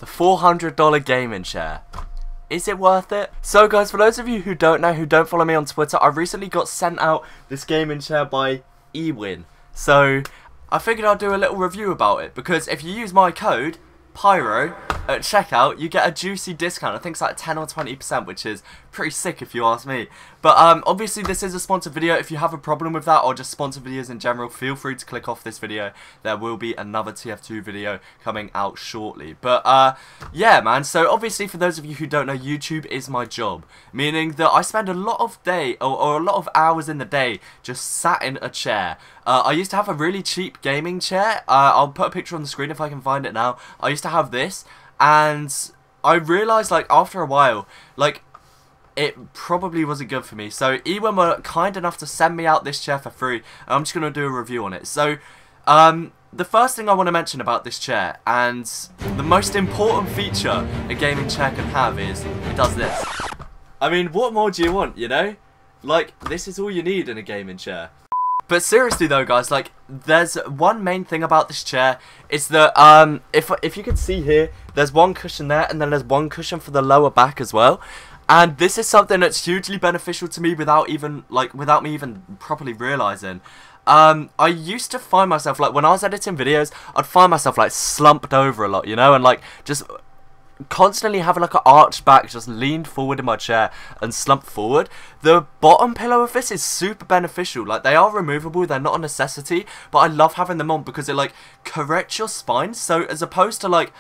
The $400 gaming chair. Is it worth it? So guys, for those of you who don't know, who don't follow me on Twitter, I recently got sent out this gaming chair by eWin. So I figured I'd do a little review about it, because if you use my code Pyro at checkout, you get a juicy discount. I think it's like 10 or 20%, which is pretty sick if you ask me. But obviously this is a sponsored video. If you have a problem with that, or just sponsored videos in general, feel free to click off this video. There will be another TF2 video coming out shortly. But yeah, man, so obviously for those of you who don't know, YouTube is my job, meaning that I spend a lot of or a lot of hours in the day just sat in a chair. I used to have a really cheap gaming chair. I'll put a picture on the screen if I can find it now. I used to have this, and I realised, like, after a while, like, it probably wasn't good for me. So eWin were kind enough to send me out this chair for free, and I'm just going to do a review on it. So the first thing I want to mention about this chair, and the most important feature a gaming chair can have, is it does this. I mean, what more do you want, you know? Like, this is all you need in a gaming chair. But seriously though, guys, like, there's one main thing about this chair, is that if you can see here, there's one cushion there, and then there's one cushion for the lower back as well. And this is something that's hugely beneficial to me without me even properly realizing. I used to find myself, like, when I was editing videos, I'd find myself, like, slumped over a lot, you know, and, like, just constantly having, like, an arched back, just leaned forward in my chair and slumped forward. The bottom pillow of this is super beneficial. Like, they are removable, they're not a necessity, but I love having them on because it, like, corrects your spine. So as opposed to, like,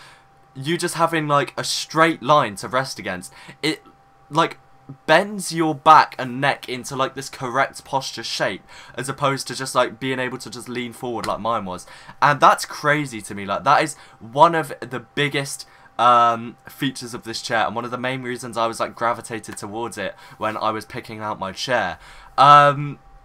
you just having, like, a straight line to rest against, it, like, bends your back and neck into, like, this correct posture shape, as opposed to just, like, being able to just lean forward like mine was. And that's crazy to me. Like, that is one of the biggest features of this chair, and one of the main reasons I was, like, gravitated towards it when I was picking out my chair.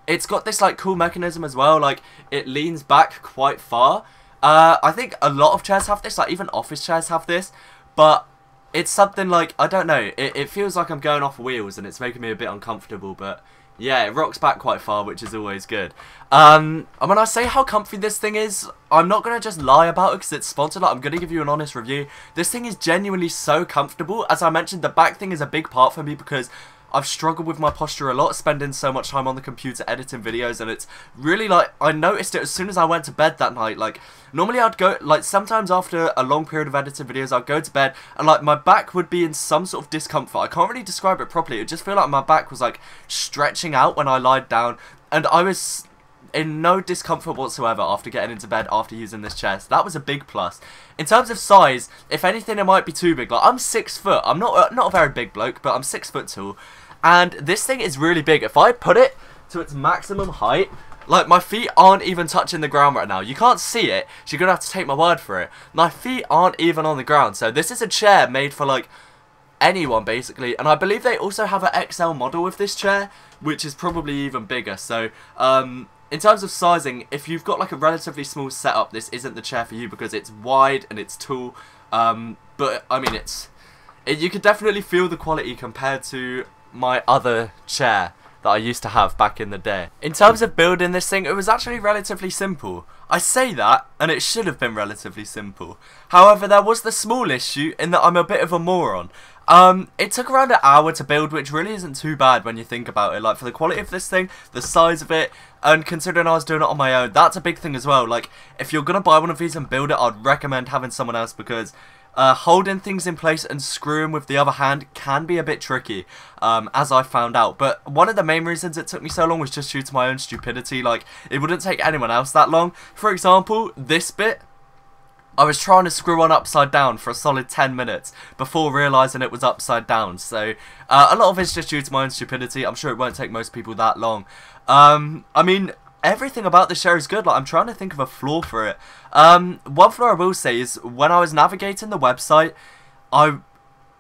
It's got this, like, cool mechanism as well. Like, it leans back quite far. I think a lot of chairs have this, like, even office chairs have this, but it's something, like, I don't know, it feels like I'm going off wheels, and it's making me a bit uncomfortable. But yeah, it rocks back quite far, which is always good. And when I say how comfy this thing is, I'm not going to just lie about it because it's sponsored. Like, I'm going to give you an honest review. This thing is genuinely so comfortable. As I mentioned, the back thing is a big part for me because I've struggled with my posture a lot, spending so much time on the computer editing videos, and it's really, like, I noticed it as soon as I went to bed that night. Like, normally I'd go, like, sometimes after a long period of editing videos, I'd go to bed, and, like, my back would be in some sort of discomfort. I can't really describe it properly. It would just feel like my back was, like, stretching out when I lied down, and I was in no discomfort whatsoever after getting into bed after using this chair. So that was a big plus. In terms of size, if anything, it might be too big. Like, I'm 6 foot. I'm not a very big bloke, but I'm 6 foot tall. And this thing is really big. If I put it to its maximum height, like, my feet aren't even touching the ground right now. You can't see it, so you're going to have to take my word for it. My feet aren't even on the ground. So this is a chair made for, like, anyone, basically. And I believe they also have an XL model with this chair, which is probably even bigger. So, in terms of sizing, if you've got, like, a relatively small setup, this isn't the chair for you because it's wide and it's tall. But, I mean, you could definitely feel the quality compared to my other chair that I used to have back in the day. In terms of building this thing, it was actually relatively simple. I say that, and it should have been relatively simple. However, there was the small issue in that I'm a bit of a moron. It took around an hour to build, which really isn't too bad when you think about it. Like, for the quality of this thing, the size of it, and considering I was doing it on my own, that's a big thing as well. Like, if you're gonna buy one of these and build it, I'd recommend having someone else, because holding things in place and screwing with the other hand can be a bit tricky, as I found out. But one of the main reasons it took me so long was just due to my own stupidity. Like, it wouldn't take anyone else that long. For example, this bit, I was trying to screw on upside down for a solid 10 minutes before realising it was upside down. So, a lot of it's just due to my own stupidity. I'm sure it won't take most people that long. I mean, everything about this chair is good. Like, I'm trying to think of a flaw for it. One flaw I will say is when I was navigating the website,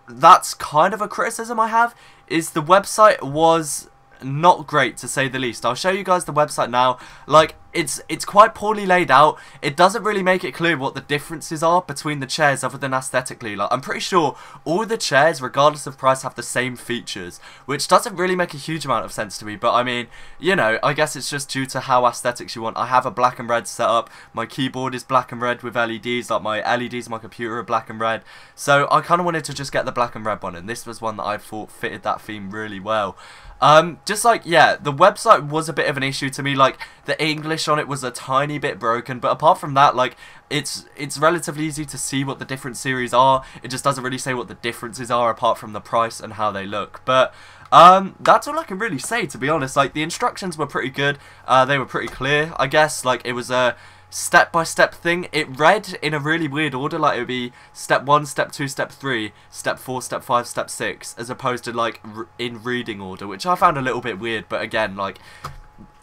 that's kind of a criticism I have, is the website was not great, to say the least. I'll show you guys the website now. Like, it's quite poorly laid out. It doesn't really make it clear what the differences are between the chairs other than aesthetically. Like, I'm pretty sure all the chairs, regardless of price, have the same features, which doesn't really make a huge amount of sense to me. But I mean, you know, I guess it's just due to how aesthetics you want. I have a black and red setup. My keyboard is black and red with LEDs. Like, my LEDs, my computer are black and red. So I kind of wanted to just get the black and red one, and this was one that I thought fitted that theme really well. Just like, yeah, the website was a bit of an issue to me. Like, the English on it was a tiny bit broken, but apart from that, like, it's relatively easy to see what the different series are. It just doesn't really say what the differences are apart from the price and how they look. But that's all I can really say, to be honest. Like, the instructions were pretty good. They were pretty clear, I guess. Like, it was a step-by-step thing. It read in a really weird order, like it would be step 1, step 2, step 3, step 4, step 5, step 6, as opposed to like in reading order, which I found a little bit weird. But again, like,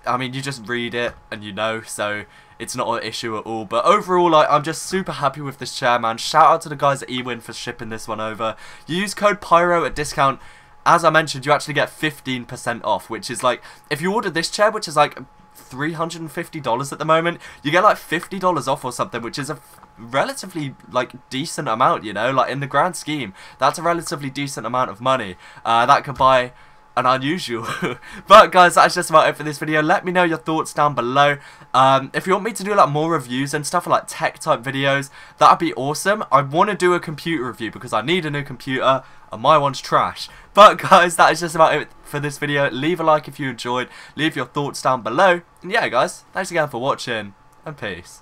I mean, you just read it and you know, so it's not an issue at all. But overall, like, I'm just super happy with this chair, man. Shout out to the guys at eWin for shipping this one over. You use code PYRO at discount. As I mentioned, you actually get 15% off, which is like, if you order this chair, which is like $350 at the moment, you get like $50 off or something, which is a relatively like decent amount, you know, like in the grand scheme, that's a relatively decent amount of money that could buy an unusual. But guys, that's just about it for this video. Let me know your thoughts down below. If you want me to do like more reviews and stuff, like tech type videos, that'd be awesome. I want to do a computer review because I need a new computer and my one's trash. But guys, that is just about it for this video. Leave a like if you enjoyed, leave your thoughts down below, and yeah guys, thanks again for watching, and peace.